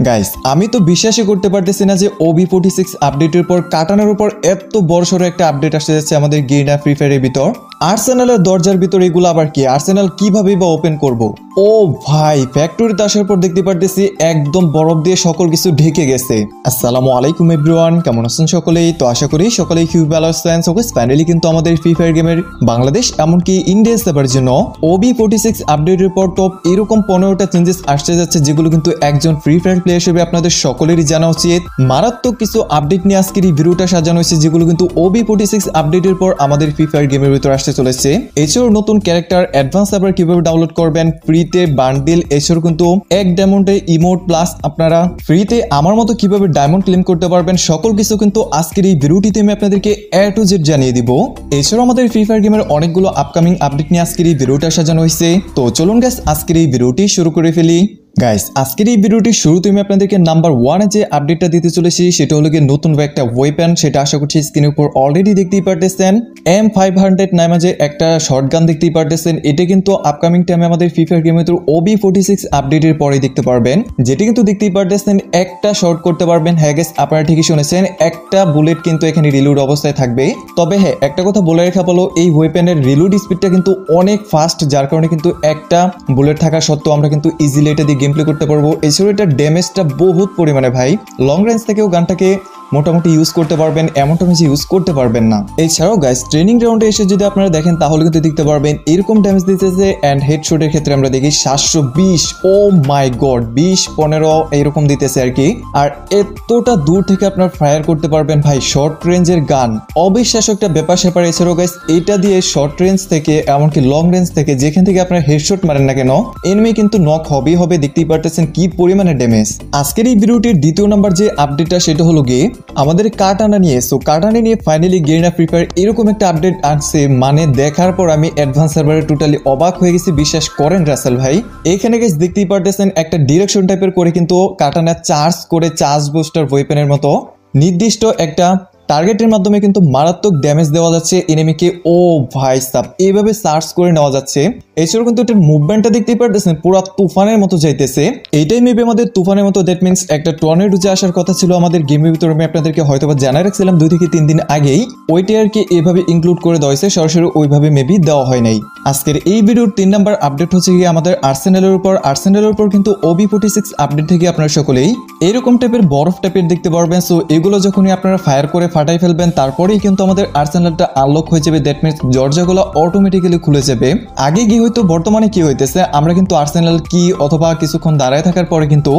Guys আমি তো বিশ্বাসই করতে পারতেছি না যে OB46 আপডেটের পর কাটানোর উপর এত বড়সড় একটা আপডেট আসতে যাচ্ছে আমাদের গেরিনা ফ্রি ফায়ারের ভিতর। আর্সেনালের দরজার ভিতর এগুলো আবার কি? আর্সেনাল কিভাবে বা ওপেন করব? ও ভাই, ফ্যাক্টরিতে আসার পর দেখতে পারতেছি একদম বরফ দিয়ে সকল কিছু ঢেকে গেছে। আসসালামু আলাইকুম এভরিওয়ান, কেমন আছেন সকলেই? তো আশা করি সকলেই খুব ভালো আছেন। সো গাইস ফাইনালি কিন্তু আমাদের ফ্রি ফায়ার গেমের বাংলাদেশ এমনকি ইন্ডিয়া সার্ভারের জন্য OB46 আপডেটের পর টপ এরকম 15টা চেঞ্জেস আসতে যাচ্ছে, যেগুলো কিন্তু একজন ফ্রি ফায়ার প্লেয়ার হিসেবে আপনাদের সকলেরই জানা উচিত। মারাত্মক কিছু আপডেট নিয়ে আজকের এই ভিডিওটা সাজানো হয়েছে, যেগুলো কিন্তু OB46 আপডেটের পর আমাদের ফ্রি ফায়ার গেমের ভিতর আসতে চলেছে। এছাড়াও নতুন ক্যারেক্টার, অ্যাডভান্স সার্ভার কিভাবে ডাউনলোড করবেন, ফ্রিতে বান্ডিল, এছাড়াও কিন্তু এক ডায়মন্ডে ইমোট প্লাস আপনারা ফ্রিতে আমার মতো কিভাবে ডায়মন্ড ক্লেম করতে পারবেন, সকল কিছু কিন্তু আজকের এই ভিডিওটিতে আমি আপনাদেরকে A to Z জানিয়ে দিব। এছাড়াও আমাদের ফ্রি ফায়ার গেমের অনেকগুলো আপকামিং আপডেট নিয়ে আজকের এই ভিডিওটা সাজানো হয়েছে। তো চলুন গাইস আজকের এই ভিডিওটি শুরু করে ফেলি। গাইস আজকের এই ভিডিওটির শুরুতে আমি আপনাদেরকে নাম্বার 1 যে আপডেটটা দিতে চলেছি সেটা হলো গিয়ে নতুন একটা ওয়েপন। সেটা আশা করছি স্ক্রিনের উপর অলরেডি দেখতেই পারতেছেন। M500 নামে যে একটা শর্টগান দেখতেই পারতেছেন, এটা কিন্তু আপকামিং টাইমে আমাদের ফ্রি ফায়ার গেমের OB46 আপডেটের পরে দেখতে পারবেন। যেটা কিন্তু দেখতেই পারতেছেন একটা শর্ট করতে পারবেন। হ্যাঁ গাইস, আপনারা ঠিকই শুনেছেন, একটা বুলেট কিন্তু এখানে রিলোড অবস্থায় থাকবে। তবে হ্যাঁ, একটা কথা বলে রাখা ভালো, এই ওয়েপনের রিলোড স্পিডটা কিন্তু অনেক ফাস্ট, যার কারণে কিন্তু একটা বুলেট থাকা সত্ত্বেও আমরা কিন্তু ইজিলি এটা দিয়ে গেম প্লে করতে পারবো। এছাড়াও এটার ড্যামেজটা বহুত পরিমাণে ভাই, লং রেঞ্জ থেকেও গানটাকে মোটামুটি ইউজ করতে পারবেন, এমনটা বেশি ইউজ করতে পারবেন না। এছাড়াও গাইস ট্রেনিং গ্রাউন্ডে এসে যদি আপনারা দেখেন তাহলে কিন্তু দেখতে পারবেন এরকম ড্যামেজ দিতেছে। অ্যান্ড হেডশটের ক্ষেত্রে আমরা দেখি 720, ও মাই গড, 20-15 এরকম দিতেছে আর কি। আর এতটা দূর থেকে আপনার ফায়ার করতে পারবেন ভাই, শর্ট রেঞ্জের গান, অবিশ্বাস্য একটা ব্যাপার স্যাপার। এছাড়াও গাইস এটা দিয়ে শর্ট রেঞ্জ থেকে এমনকি লং রেঞ্জ থেকে যেখান থেকে আপনার হেডশট মারেন না কেন, এনিমি কিন্তু নক হবেই হবে। দেখতেই পারতেছেন কি পরিমাণে ড্যামেজ। আজকের এই ভিডিওটির দ্বিতীয় নাম্বার যে আপডেটটা সেটা হলো গিয়ে আমাদের কাটানা নিয়ে। সো কাটানা নিয়ে ফাইনালি গেরিনা ফ্রি ফায়ার এরকম একটা আপডেট আসছে, মানে দেখার পর আমি অ্যাডভান্স সার্ভারে টোটালি অবাক হয়ে গেছি, বিশ্বাস করেন রাসেল ভাই। এখানে গাইস দেখতেই পারতেছেন একটা ডিরেকশন টাইপের করে কিন্তু কাটানা চার্জ করে, চার্জ বুস্টার ওয়েপনের মতো নির্দিষ্ট একটা টার্গেটের মাধ্যমে কিন্তু মারাত্মক ড্যামেজ দেওয়া যাচ্ছে এনিমিকে। ও ভাই সাব, এইভাবে সার্চ করে নেওয়া যাচ্ছে। এছাড়াও কিন্তু এটার মুভমেন্টটা দেখতেই পারতেছেন, পুরো তুফানের মতো যাইতেছে। এইটাই মেবি আমাদের তুফানের মতো, দ্যাট মিনস একটা টর্নেডো যে আসার কথা ছিল আমাদের গেমের ভিতরে, আমি আপনাদেরকে হয়তো বা জানাই রাখছিলাম 2 থেকে 3 দিন আগেই, ওইটাই আর কি এভাবে ইনক্লুড করে দেওয়া হয়েছে, সরাসরি ওইভাবে মেবি দেওয়া হয় নাই। আজকের এই ভিডিওর 3 নাম্বার আপডেট হচ্ছে গিয়ে আমাদের আর্সেনালের উপর। আর্সেনালের উপর কিন্তু OB46 আপডেট থেকে আপনারা সকলেই এরকম টাইপের বরফ টাইপের দেখতে পারবেন। সো এগুলো যখনই আপনারা ফায়ার করে ফাটাই ফেলবেন, তারপরেই কিন্তু আমাদের আর্সেনালটা আনলক হয়ে যাবে। দ্যাট মিনস দরজাগুলো অটোমেটিক্যালি খুলে যাবে। আগে কি হয়তো, বর্তমানে কি হইতেছে, আমরা কিন্তু আর্সেনাল কি অথবা কিছুক্ষণ দাঁড়ায় থাকার পরে কিন্তু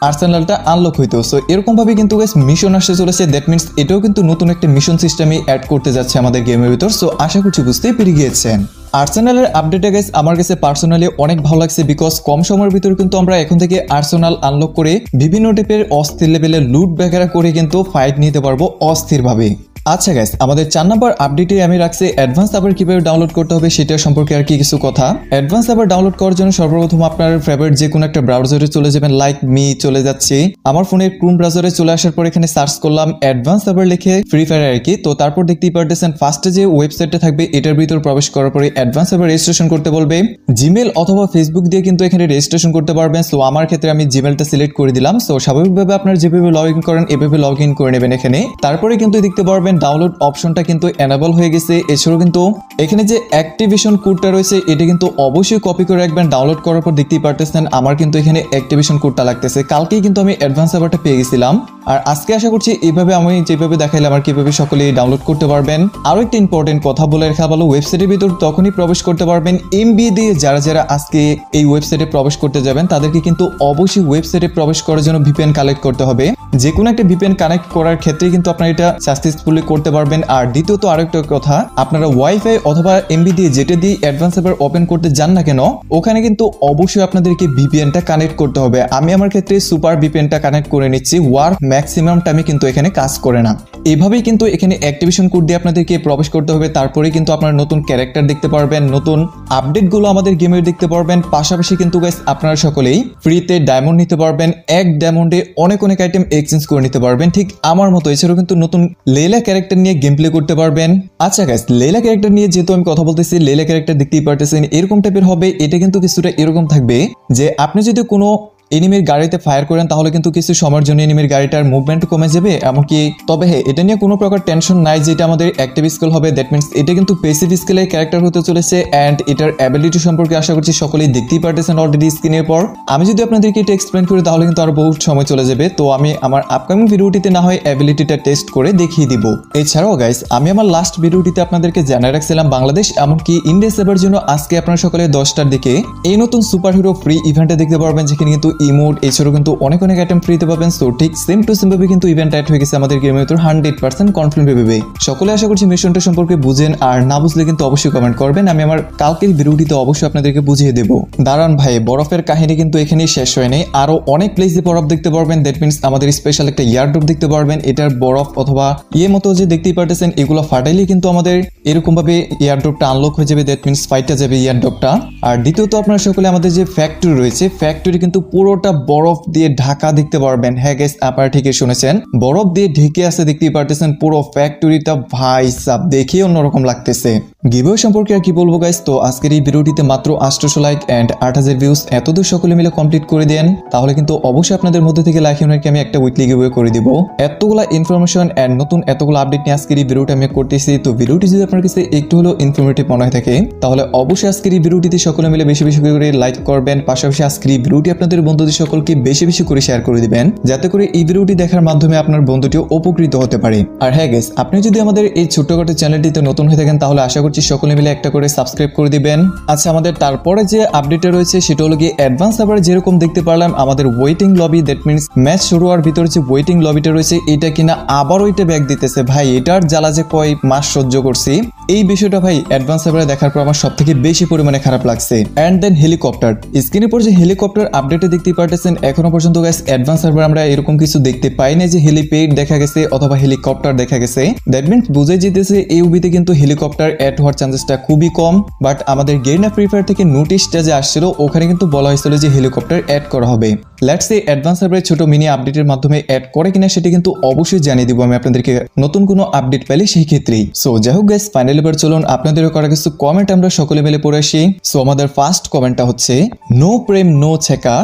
আর্সেনালটা আনলক হইতো। সো এরকম ভাবে কিন্তু গাইস মিশন আসতে চলেছে। দ্যাট মিনস এটাও কিন্তু নতুন একটা মিশন সিস্টেমে অ্যাড করতে যাচ্ছে আমাদের গেমের ভিতর। সো আশা করছি বুঝতেই পেরে গিয়েছেন। আর্সেনালের আপডেটে গাইস আমার কাছে পার্সোনালি অনেক ভালো লাগছে, বিকজ কম সময়ের ভিতরে কিন্তু আমরা এখন থেকে আর্সেনাল আনলক করে বিভিন্ন টাইপের অস্থির লেভেলের লুট বেগারা করে কিন্তু ফাইট নিতে পারবো অস্থিরভাবে। আচ্ছা গাইস, আমাদের 4 নাম্বার আপডেটে আমি রাখছি অ্যাডভান্স সার্ভার কিভাবে ডাউনলোড করতে হবে সেটা সম্পর্কে আর কি কিছু কথা। অ্যাডভান্স সার্ভার ডাউনলোড করার জন্য সর্বপ্রথম আপনার ফেভারিট যে কোনো একটা ব্রাউজারে চলে যাবেন। লাইক মি চলে যাচ্ছি আমার ফোনের ক্রোম ব্রাউজারে, চলে আসার পর এখানে সার্চ করলাম অ্যাডভান্স সার্ভার লিখে ফ্রি ফায়ার আর কি। তো তারপর দেখতেই পারতেছেন ফার্স্টে যে ওয়েবসাইটটা থাকবে এটার ভিতর প্রবেশ করার পরে অ্যাডভান্স সার্ভার রেজিস্ট্রেশন করতে বলবে। জিমেল অথবা ফেসবুক দিয়ে কিন্তু এখানে রেজিস্ট্রেশন করতে পারবেন। সো আমার ক্ষেত্রে আমি জিমেলটা সিলেক্ট করে দিলাম। সো স্বাভাবিকভাবে আপনার যেভাবে লগ ইন করেন এভাবে লগ ইন করে নেবেন এখানে। তারপরে কিন্তু দেখতে পারবেন ডাউনলোড অপশন কিন্তু এনেবল হয়ে গেছে। এছাড়াও কিন্তু এখানে যে অ্যাক্টিভেশন কোডটা রয়েছে এটা কিন্তু অবশ্যই কপি করে রাখবেন। ডাউনলোড করার পর দেখতেই পারতেছেন আমার কিন্তু এখানে অ্যাক্টিভেশন কোডটা লাগতেছে। কালকেই কিন্তু আমি অ্যাডভান্স সার্ভারটা পেয়ে গেছিলাম, আর আজকে আশা করছি এইভাবে আমি যেভাবে দেখাইলাম আর কিভাবে সকলেই ডাউনলোড করতে পারবেন। আরো একটা ইম্পর্টেন্ট কথা বলে রাখা ভালো, ওয়েবসাইটের ভিতর তখনই প্রবেশ করতে পারবেন এমবি দিয়ে। যারা যারা আজকে এই ওয়েবসাইটে প্রবেশ করতে যাবেন তাদেরকে কিন্তু অবশ্যই ওয়েবসাইটে প্রবেশ করার জন্য ভিপিএন কানেক্ট করতে হবে। যে কোনো একটা ভিপিএন কানেক্ট করার ক্ষেত্রে কিন্তু আপনারা এটা সাকসেসফুলি করতে পারবেন। আর দ্বিতীয়ত আরেকটা কথা, আপনারা ওয়াইফাই অথবা এমবি দিয়ে যেটা দিয়ে অ্যাডভান্স সার্ভার ওপেন করতে যান না কেন, ওখানে কিন্তু অবশ্যই আপনাদেরকে ভিপিএনটা কানেক্ট করতে হবে। আমি আমার ক্ষেত্রে সুপার ভিপিএনটা কানেক্ট করে নিচ্ছি, ওয়ার্ক ম্যাক্সিমাম টাইমে কিন্তু এখানে কাজ করে না। এভাবেই কিন্তু এখানে অ্যাক্টিভেশন কোড দিয়ে আপনাদেরকে প্রবেশ করতে হবে। তারপরে কিন্তু আপনারা নতুন ক্যারেক্টার দেখতে পারবেন, নতুন আপডেটগুলো আমাদের গেমের দেখতে পারবেন। পাশাপাশি কিন্তু গাইস আপনারা সকলেই ফ্রিতে ডায়মন্ড নিতে পারবেন। এক ডায়মন্ডে অনেক অনেক আইটেম এক্সচেঞ্জ করে নিতে পারবেন, ঠিক আমার মতো। এছাড়াও কিন্তু নতুন লেলা ক্যারেক্টার নিয়ে গেম প্লে করতে পারবেন। আচ্ছা গাইস, লেলা ক্যারেক্টার নিয়ে যেহেতু আমি কথা বলতেছি, লেলা ক্যারেক্টার দেখতেই পারতেছেন এরকম টাইপের হবে। এটা কিন্তু কিছুটা এরকম থাকবে যে আপনি যদি কোনো এনিমির গাড়িতে ফায়ার করেন তাহলে কিন্তু কিছু সময়ের জন্য এনিমির গাড়িটার মুভমেন্ট কমে যাবে এমনকি তবে হ্যাঁ এটা নিয়ে কোনো প্রকার টেনশন নাই যেটা আমাদের অ্যাক্টিভ স্কিল হবে দ্যাট মিনস এটা কিন্তু প্যাসিভ স্কিলের ক্যারেক্টার হতে চলেছে অ্যান্ড এটার অ্যাবিলিটি সম্পর্কে আশা করছি সকলেই দেখতেই পারতেছেন অলরেডি স্ক্রিনের পর। আমি যদি আপনাদেরকে এটা এক্সপ্লেন করি তাহলে কিন্তু আরো বহুত সময় চলে যাবে, তো আমি আমার আপকামিং ভিডিওটিতে না হয় অ্যাবিলিটিটা টেস্ট করে দেখিয়ে দিব। এছাড়াও গাইস আমি আমার লাস্ট ভিডিওটিতে আপনাদেরকে জানিয়ে রাখছিলাম বাংলাদেশ এমনকি ইন্ডিয়া সেভার জন্য আজকে আপনারা সকালে 10টার দিকে এই নতুন সুপার হিরো ফ্রি ইভেন্টে দেখতে পারবেন, যেখানে কিন্তু ইমোট এছাড়াও কিন্তু অনেক অনেক আইটেম ফ্রিতে পাবেন। সো ঠিক সেম টু সেম ভাবে কিন্তু ইভেন্ট অ্যাড হয়ে গেছে আমাদের গেমের ভিতর 100% কনফার্ম ভেবে। সকলে আশা করছি মিশনটা সম্পর্কে বুঝেন, আর না বুঝলে কিন্তু অবশ্যই কমেন্ট করবেন, আমি আমার কালকের ভিডিওটিতে অবশ্যই আপনাদেরকে বুঝিয়ে দেব। দাঁড়ান ভাই, বরফের কাহিনী কিন্তু এখানেই শেষ হয়নি, আরো অনেক প্লেসে বরফ দেখতে পারবেন। দ্যাট মিনস আমাদের স্পেশাল একটা ইয়ারড্রপ দেখতে পারবেন, এটার বরফ অথবা মতো যে দেখতেই পারতেছেন এগুলো ফাটাইলে কিন্তু আমাদের এরকম ভাবে ইয়ারড্রপটা আনলক হয়ে যাবে। দ্যাট মিনস ফাইটটা যাবে ইয়ারড্রপটা। আর দ্বিতীয়ত আপনারা সকলে আমাদের যে ফ্যাক্টরি রয়েছে, ফ্যাক্টরি কিন্তু পুরোটা বরফ দিয়ে ঢাকা দেখতে পারবেন। হ্যাঁ গাইস আপনারা ঠিকই শুনেছেন, বরফ দিয়ে ঢেকে আছে দেখতেই পারতেছেন পুরো ফ্যাক্টরিটা। ভাই সাব দেখে অন্যরকম লাগতেছে। গিভওয়ে সম্পর্কে আর কি বলবো গাইস, তো আজকের এই ভিডিওটিতে মাত্র 800 লাইক এন্ড 8000 ভিউজ এতদূর সকলে মিলে কমপ্লিট করে দেন, তাহলে কিন্তু অবশ্যই আপনাদের মধ্যে থেকে লাইক ইউনিটকে আমি একটা উইকলি গিভওয়ে করে দিব। এতগুলা ইনফরমেশন এন্ড নতুন এতগুলো আপডেট নিয়ে আজকের এই ভিডিওটা আমি করতেছি। তো ভিডিওটি যদি আপনার কাছে একটু হলেও ইনফরমেটিভ মনে হয় থাকে তাহলে অবশ্যই আজকের এই ভিডিওটিতে সকলে মিলে বেশি বেশি করে লাইক করবেন, পাশাপাশি আজকের এই ভিডিওটি আপনাদের বন্ধুদের সকলকে বেশি বেশি করে শেয়ার করে দিবেন, যাতে করে এই ভিডিওটি দেখার মাধ্যমে আপনার বন্ধুটিও উপকৃত হতে পারে। আর হ্যাঁ গাইস আপনি যদি আমাদের এই ছোট্টখাটো চ্যানেলটিতে নতুন হয়ে থাকেন তাহলে আশা করছি সকলে মিলে একটা করে সাবস্ক্রাইব করে দিবেন। আচ্ছা, আমাদের তারপরে যে আপডেটটা রয়েছে সেটা হলো গিয়ে অ্যাডভান্স সার্ভারে যেরকম দেখতে পারলাম আমাদের waiting lobby, that means match শুরু হওয়ার ভিতরে যে ওয়েটিং লবিটা রয়েছে এটা কিনা আবার ওইটা ব্যাক দিতেছে। ভাই এটার জ্বালা যে কয় মাস সহ্য করছি, এই বিষয়টা ভাই অ্যাডভান্স সার্ভারে দেখার পর আমার সবথেকে বেশি পরিমাণে খারাপ লাগছে। এন্ড দেন হেলিকপ্টার, স্ক্রিনের পর যে হেলিকপ্টার আপডেটে দেখতে পারতেছেন এখনো পর্যন্ত গাইস অ্যাডভান্স সার্ভার আমরা এরকম কিছু দেখতে পাই না যে হেলিপ্যাড দেখা গেছে অথবা হেলিকপ্টার দেখা গেছে। দ্যাট মিনস বুঝে যেতেছে এই উবিতে কিন্তু হেলিকপ্টার অ্যাড হওয়ার চান্সেসটা খুবই কম। বাট আমাদের গেরিনা ফ্রি ফায়ার থেকে নোটিশটা যে আসছিল ওখানে কিন্তু বলা হয়েছিল যে হেলিকপ্টার অ্যাড করা হবে। লেটস সে অ্যাডভান্স সার্ভারের ছোট মিনি আপডেটের মাধ্যমে অ্যাড করে কিনা সেটা কিন্তু অবশ্যই জানিয়ে দিব আমি আপনাদেরকে নতুন কোনো আপডেট পেলে সেই ক্ষেত্রেই। সো যাই হোক গাইস ফাইনালি এবার চলুন আপনাদেরও করা কিছু কমেন্ট আমরা সকলে মিলে পড়ে আসি। সো আমাদের ফার্স্ট কমেন্টটা হচ্ছে নো প্রেম নো ছেকা,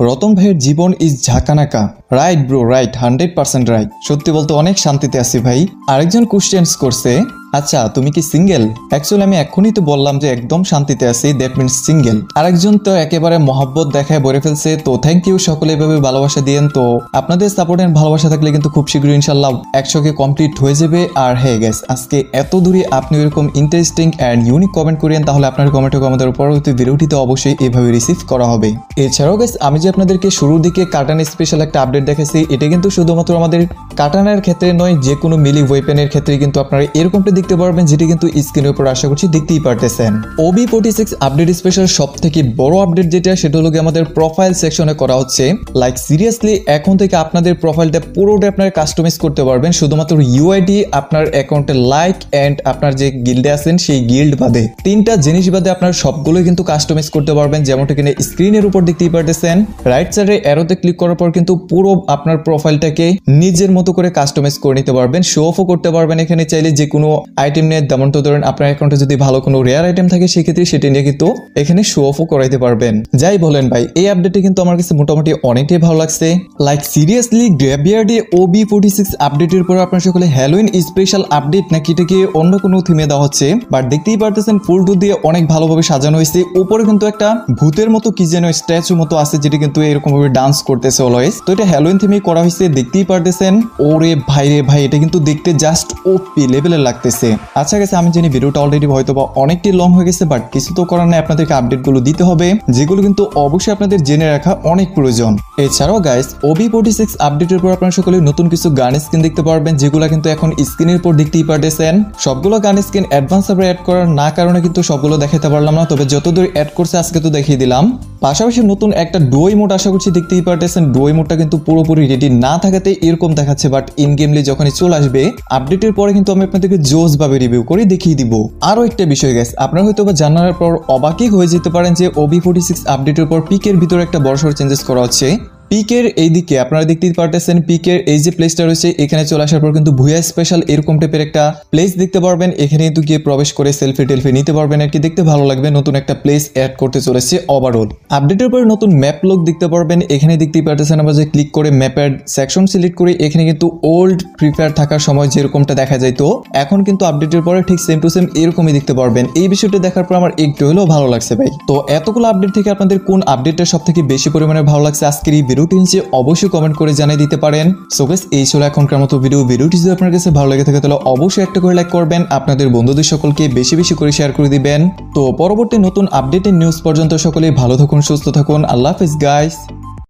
রতন ভাইয়ের জীবন ইজ ঝাঁকানাকা। Right bro, right, 100% right. সত্যি বলতে অনেক শান্তিতে আছি ভাই। আরেকজন কোশ্চেন্স করছে আচ্ছা তুমি কি সিঙ্গেল? অ্যাকচুয়ালি আমি এখনই তো বললাম যে একদম শান্তিতে আছি, দ্যাট মিনস সিঙ্গেল। আরেকজন তো একেবারে মহব্বত দেখায় ভরে ফেলছে। তো থ্যাংক ইউ, সকলে এভাবে ভালোবাসা দিয়েন। তো আপনাদের সাপোর্ট এন্ড ভালোবাসা থাকলে কিন্তু খুব শীঘ্রই ইনশাল্লাহ 100কে কমপ্লিট হয়ে যাবে। আর হ্যাঁ গাইস আজকে এত দূরে আপনি এরকম ইন্টারেস্টিং এন্ড ইউনিক কমেন্ট করেন তাহলে আপনার কমেন্টকে আমাদের পরবর্তী ভিডিওটিতে অবশ্যই এভাবে রিসিভ করা হবে। এছাড়াও গাইস আমি যে আপনাদেরকে শুরুর দিকে কাটান স্পেশাল একটা আপডেট দেখাইছি, এটা কিন্তু শুধুমাত্র আমাদের কাটানের ক্ষেত্রে নয়, যে কোনো মিলি ওয়েপেনের ক্ষেত্রে কিন্তু আপনারা এরকমটা দেখতে পারবেন, যেটি কিন্তু স্ক্রিনের উপর আশা করছি দেখতেই পারতেছেন। OB46 আপডেট স্পেশাল সব থেকে বড় আপডেট যেটা সেটা হলো আমাদের প্রোফাইল সেকশনে করা হচ্ছে। লাইক সিরিয়াসলি এখন থেকে আপনাদের প্রোফাইলটা পুরোটা আপনারা কাস্টমাইজ করতে পারবেন শুধুমাত্র ইউআইডি, আপনার অ্যাকাউন্টে লাইক এন্ড আপনার যে গিল্ডে আছেন সেই গিল্ড বাদে, তিনটা জিনিস বাদে আপনার সবগুলোই কিন্তু কাস্টমাইজ করতে পারবেন। যেমনটা কিনা স্ক্রিনের উপর দেখতেই পারতেছেন, রাইট সাইডে অ্যারোতে ক্লিক করার পর কিন্তু পুরো আপনার প্রোফাইলটাকে নিজের মতো করে কাস্টমাইজ করে নিতে পারবেন, শো অফও করতে পারবেন। এখানে চাইলে যে কোনো আইটেম নিয়ে, যেমনটা ধরেন আপনার অ্যাকাউন্টে যদি ভালো কোনো রেয়ার আইটেম থাকে সেক্ষেত্রে সেটা নিয়ে কিন্তু এখানে শো অফও করাইতে পারবেন। যাই বলেন ভাই এই আপডেটে কিন্তু আমার কাছে মোটামুটি অনেকটাই ভালো লাগছে। লাইক সিরিয়াসলি গ্রেভিয়ার্ডে OB46 আপডেটের পর আপনার সকলে হ্যালোইন স্পেশাল আপডেট নাকি এটাকে অন্য কোনো থিমে দেওয়া হচ্ছে, বাট দেখতেই পারতেছেন ফুলটু দিয়ে অনেক ভালোভাবে সাজানো হয়েছে। উপরে কিন্তু একটা ভূতের মতো কি যেন স্ট্যাচু মতো আছে যেটা কিন্তু এরকম ভাবে ডান্স করতেছে অলওয়েজ। তো এটা হ্যালোইন থিমে করা হয়েছে দেখতেই পারতেছেন। ওরে ভাই রে ভাই, এটা কিন্তু দেখতে জাস্ট ওপি লেভেলের লাগতেছে। আচ্ছা গেছে আমি জানি ভিডিওটা অলরেডি হয়তো বা অনেকটাই লং হয়ে গেছে, বাট কিছু তো করার নাই, আপনাদেরকে আপডেটগুলো দিতে হবে যেগুলো কিন্তু অবশ্যই আপনাদের জেনে রাখা অনেক প্রয়োজন। এছাড়াও গাইস OB46 আপডেটের পর আপনারা সকলে নতুন কিছু গান স্কিন দেখতে পারবেন, যেগুলো কিন্তু এখন স্ক্রিনের উপর দেখতেই পারতেছেন। সবগুলো গান স্কিন অ্যাডভান্স সার্ভারে অ্যাড করার না কারণে কিন্তু সবগুলো দেখাতে পারলাম না, তবে যতদূর অ্যাড করছে আজকে তো দেখিয়ে দিলাম। পাশাপাশি নতুন একটা ডুয়ো ইমোট আশা করছি দেখতেই পারতেছেন। ডুয়ো ইমোটটা কিন্তু পুরোপুরি রেডি না থাকাতে এরকম দেখাচ্ছে, বাট ইন গেমলি যখনই চলে আসবে আপডেটের পরে কিন্তু আমি আপনাদেরকে জোস ভাবে রিভিউ করে দেখিয়ে দিব। আরো একটা বিষয় গাইস, আপনারা হয়তো বা জানার পর অবাকই হয়ে যেতে পারেন যে OB46 আপডেটের পর পিকের ভিতরে একটা বড়সড় চেঞ্জেস করা হচ্ছে। পিকের এইদিকে আপনারা দেখতেই পারতেছেন, পিকের এই যে প্লেসটা রয়েছে এখানে চলে আসার পর কিন্তু ভুয়া স্পেশাল এরকম টাইপের একটা প্লেস দেখতে পারবেন। এখানে কিন্তু গিয়ে প্রবেশ করে সেলফি টেলফি নিতে পারবেন আর কি, দেখতে ভালো লাগবে। নতুন একটা প্লেস অ্যাড করতে চলেছে ওভারঅল। আপডেটের পরে নতুন ম্যাপ লুক দেখতে পারবেন। এখানে দেখতেই পারতেছেন আমরা যে ক্লিক করে ম্যাপের সেকশন সিলেক্ট করে এখানে কিন্তু ওল্ড ফ্রি ফায়ার থাকার সময় যেরকমটা দেখা যাইতো এখন কিন্তু আপডেটের পরে ঠিক সেম টু সেম এরকমই দেখতে পারবেন। এই বিষয়টা দেখার পর আমার একটু হলেও ভালো লাগছে ভাই। তো এতগুলো আপডেট থেকে আপনাদের কোন আপডেটটা সব থেকে বেশি পরিমাণে ভালো লাগছে আজকের এই ভিডিওটি নিচে অবশ্যই কমেন্ট করে জানিয়ে দিতে পারেন। সো গাইস এই ছিল এখনকার মতো ভিডিওটি যদি আপনার কাছে ভালো লেগে থাকে তাহলে অবশ্যই একটা করে লাইক করবেন, আপনাদের বন্ধুদের সকলকে বেশি বেশি করে শেয়ার করে দিবেন। তো পরবর্তী নতুন আপডেটের নিউজ পর্যন্ত সকলেই ভালো থাকুন, সুস্থ থাকুন। আল্লাহ হাফেজ গাইস।